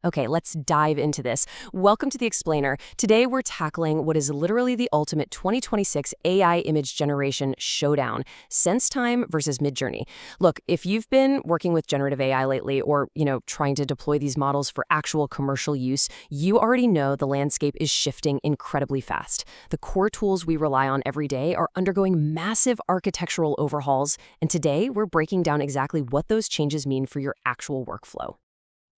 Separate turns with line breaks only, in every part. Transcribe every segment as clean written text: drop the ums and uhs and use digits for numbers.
Okay, let's dive into this. Welcome to The Explainer. Today we're tackling what is literally the ultimate 2026 AI image generation showdown, SenseTime versus Midjourney. Look, if you've been working with generative AI lately or, trying to deploy these models for actual commercial use, you already know the landscape is shifting incredibly fast. The core tools we rely on every day are undergoing massive architectural overhauls, and today we're breaking down exactly what those changes mean for your actual workflow.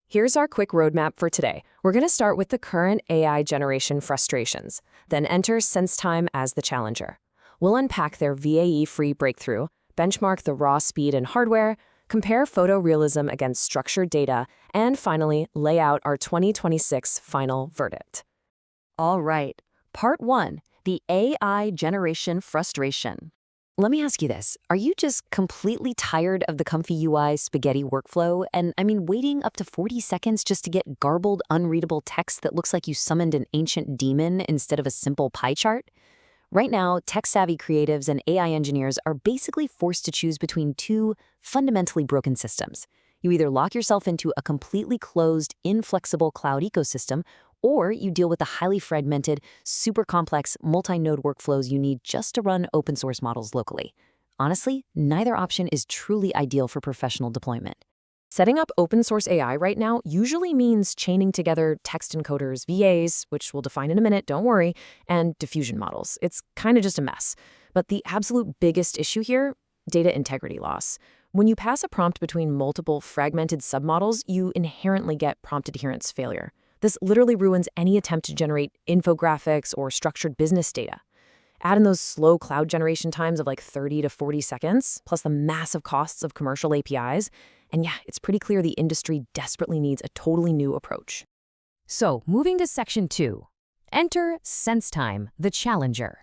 Here's our quick roadmap for today. We're going to start with the current AI generation frustrations, then enter SenseTime as the challenger. We'll unpack their VAE-free breakthrough, benchmark the raw speed and hardware, compare photorealism against structured data, and finally, lay out our 2026 final verdict.
All right, Part 1, the AI generation frustration.
Let me ask you this. Are you just completely tired of the comfy UI spaghetti workflow? And waiting up to 40 seconds just to get garbled, unreadable text that looks like you summoned an ancient demon instead of a simple pie chart? Right now, tech-savvy creatives and AI engineers are basically forced to choose between two fundamentally broken systems. You either lock yourself into a completely closed, inflexible cloud ecosystem, or you deal with the highly fragmented, super complex, multi-node workflows you need just to run open source models locally. Honestly, neither option is truly ideal for professional deployment. Setting up open source AI right now usually means chaining together text encoders, VAs, which we'll define in a minute, don't worry, and diffusion models. It's kind of just a mess. But the absolute biggest issue here, data integrity loss. When you pass a prompt between multiple fragmented submodels, you inherently get prompt adherence failure. This literally ruins any attempt to generate infographics or structured business data. Add in those slow cloud generation times of like 30 to 40 seconds, plus the massive costs of commercial APIs, and yeah, it's pretty clear the industry desperately needs a totally new approach.
So, moving to Section 2. Enter SenseTime, the challenger.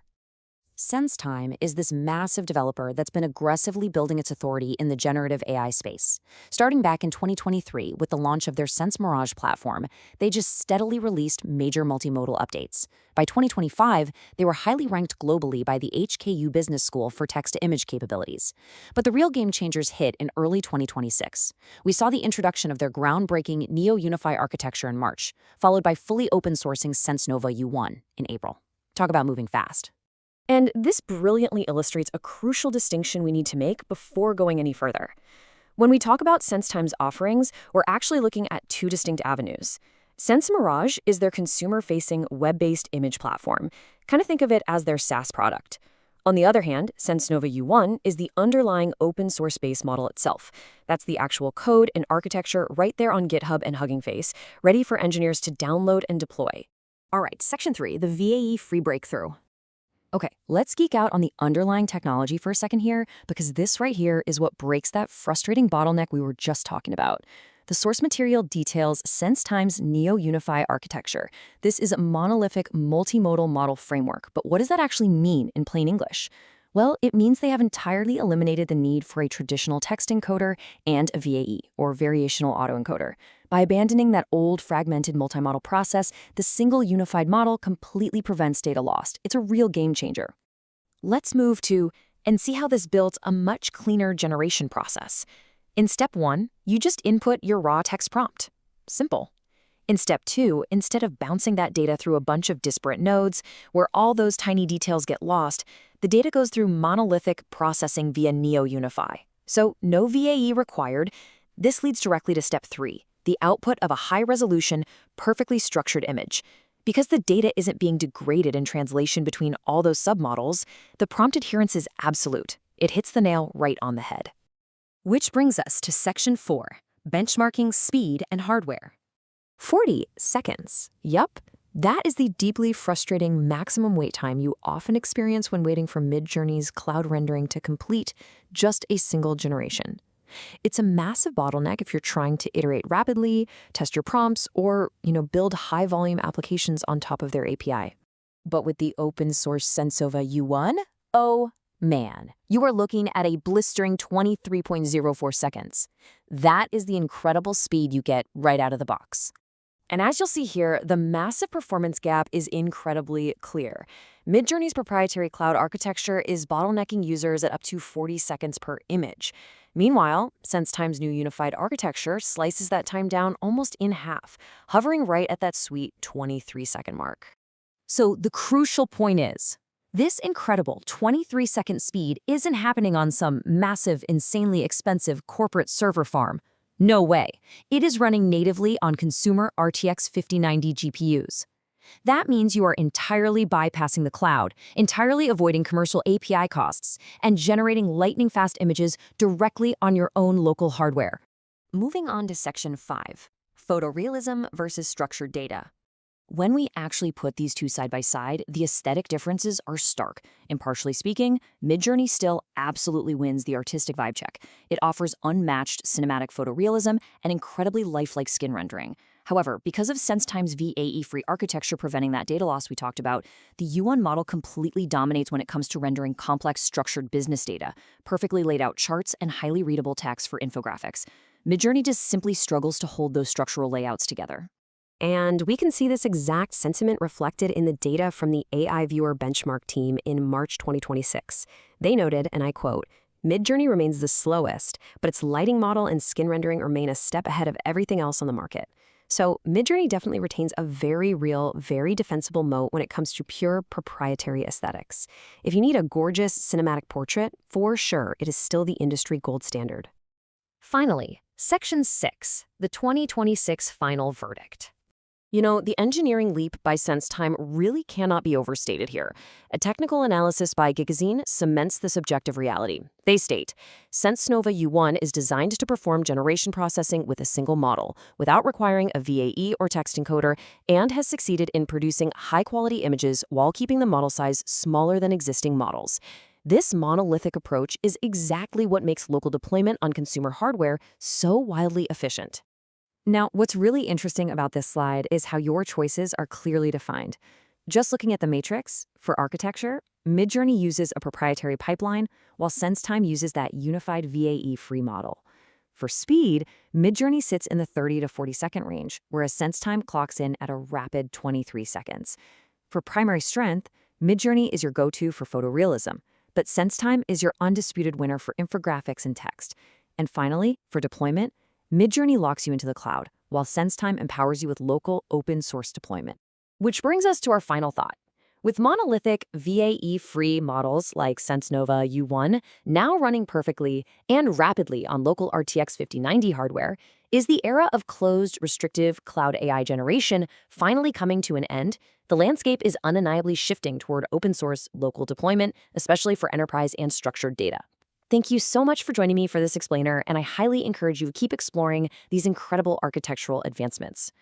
SenseTime is this massive developer that's been aggressively building its authority in the generative AI space. Starting back in 2023 with the launch of their SenseMirage platform, they just steadily released major multimodal updates. By 2025, they were highly ranked globally by the HKU Business School for text-to-image capabilities. But the real game changers hit in early 2026. We saw the introduction of their groundbreaking Neo-Unify architecture in March, followed by fully open-sourcing SenseNova U1 in April. Talk about moving fast. And this brilliantly illustrates a crucial distinction we need to make before going any further. When we talk about SenseTime's offerings, we're actually looking at two distinct avenues. SenseMirage is their consumer-facing web-based image platform. Kind of think of it as their SaaS product. On the other hand, SenseNova U1 is the underlying open-source base model itself. That's the actual code and architecture right there on GitHub and Hugging Face, ready for engineers to download and deploy. All right, Section 3, the VAE-free breakthrough. Okay, let's geek out on the underlying technology for a second here, because this right here is what breaks that frustrating bottleneck we were just talking about. The source material details SenseTime's Neo-Unify architecture. This is a monolithic multimodal model framework, but what does that actually mean in plain English? Well, it means they have entirely eliminated the need for a traditional text encoder and a VAE, or variational autoencoder. By abandoning that old fragmented multimodal process, the single unified model completely prevents data loss. It's a real game changer. Let's move to and see how this builds a much cleaner generation process. In step 1, you just input your raw text prompt. Simple. In step 2, instead of bouncing that data through a bunch of disparate nodes, where all those tiny details get lost, the data goes through monolithic processing via Neo-Unify. So no VAE required. This leads directly to step 3, the output of a high-resolution, perfectly structured image. Because the data isn't being degraded in translation between all those submodels, the prompt adherence is absolute. It hits the nail right on the head. Which brings us to Section 4, benchmarking speed and hardware. 40 seconds. Yup, that is the deeply frustrating maximum wait time you often experience when waiting for Midjourney's cloud rendering to complete just a single generation. It's a massive bottleneck if you're trying to iterate rapidly, test your prompts, or, build high-volume applications on top of their API. But with the open-source SenseNova U1, oh man, you are looking at a blistering 23.04 seconds. That is the incredible speed you get right out of the box. And as you'll see here, the massive performance gap is incredibly clear. Midjourney's proprietary cloud architecture is bottlenecking users at up to 40 seconds per image.
Meanwhile, SenseTime's new unified architecture slices that time down almost in half, hovering right at that sweet 23-second mark. So the crucial point is, this incredible 23-second speed isn't happening on some massive, insanely expensive corporate server farm. No way. It is running natively on consumer RTX 5090 GPUs. That means you are entirely bypassing the cloud, entirely avoiding commercial API costs, and generating lightning-fast images directly on your own local hardware. Moving on to Section 5, Photorealism versus Structured Data. When we actually put these two side by side, the aesthetic differences are stark. Impartially speaking, Midjourney still absolutely wins the artistic vibe check. It offers unmatched cinematic photorealism and incredibly lifelike skin rendering. However, because of SenseTime's VAE-free architecture preventing that data loss we talked about, the U1 model completely dominates when it comes to rendering complex structured business data, perfectly laid out charts, and highly readable text for infographics. Midjourney just simply struggles to hold those structural layouts together.
And we can see this exact sentiment reflected in the data from the AI Viewer benchmark team in March 2026. They noted, and I quote, "Midjourney remains the slowest, but its lighting model and skin rendering remain a step ahead of everything else on the market." So Midjourney definitely retains a very real, very defensible moat when it comes to pure proprietary aesthetics. If you need a gorgeous cinematic portrait, for sure, it is still the industry gold standard.
Finally, Section 6, the 2026 final verdict. You know, the engineering leap by SenseTime really cannot be overstated here. A technical analysis by Gigazine cements this objective reality. They state, SenseNova U1 is designed to perform generation processing with a single model, without requiring a VAE or text encoder, and has succeeded in producing high-quality images while keeping the model size smaller than existing models. This monolithic approach is exactly what makes local deployment on consumer hardware so wildly efficient. Now, what's really interesting about this slide is how your choices are clearly defined. Just looking at the matrix, for architecture, Midjourney uses a proprietary pipeline, while SenseTime uses that unified VAE-free model. For speed, Midjourney sits in the 30 to 40-second range, whereas SenseTime clocks in at a rapid 23 seconds. For primary strength, Midjourney is your go-to for photorealism, but SenseTime is your undisputed winner for infographics and text. And finally, for deployment, Midjourney locks you into the cloud, while SenseTime empowers you with local, open-source deployment. Which brings us to our final thought. With monolithic, VAE-free models like SenseNova U1 now running perfectly and rapidly on local RTX 5090 hardware, is the era of closed, restrictive cloud AI generation finally coming to an end? The landscape is undeniably shifting toward open-source, local deployment, especially for enterprise and structured data. Thank you so much for joining me for this explainer, and I highly encourage you to keep exploring these incredible architectural advancements.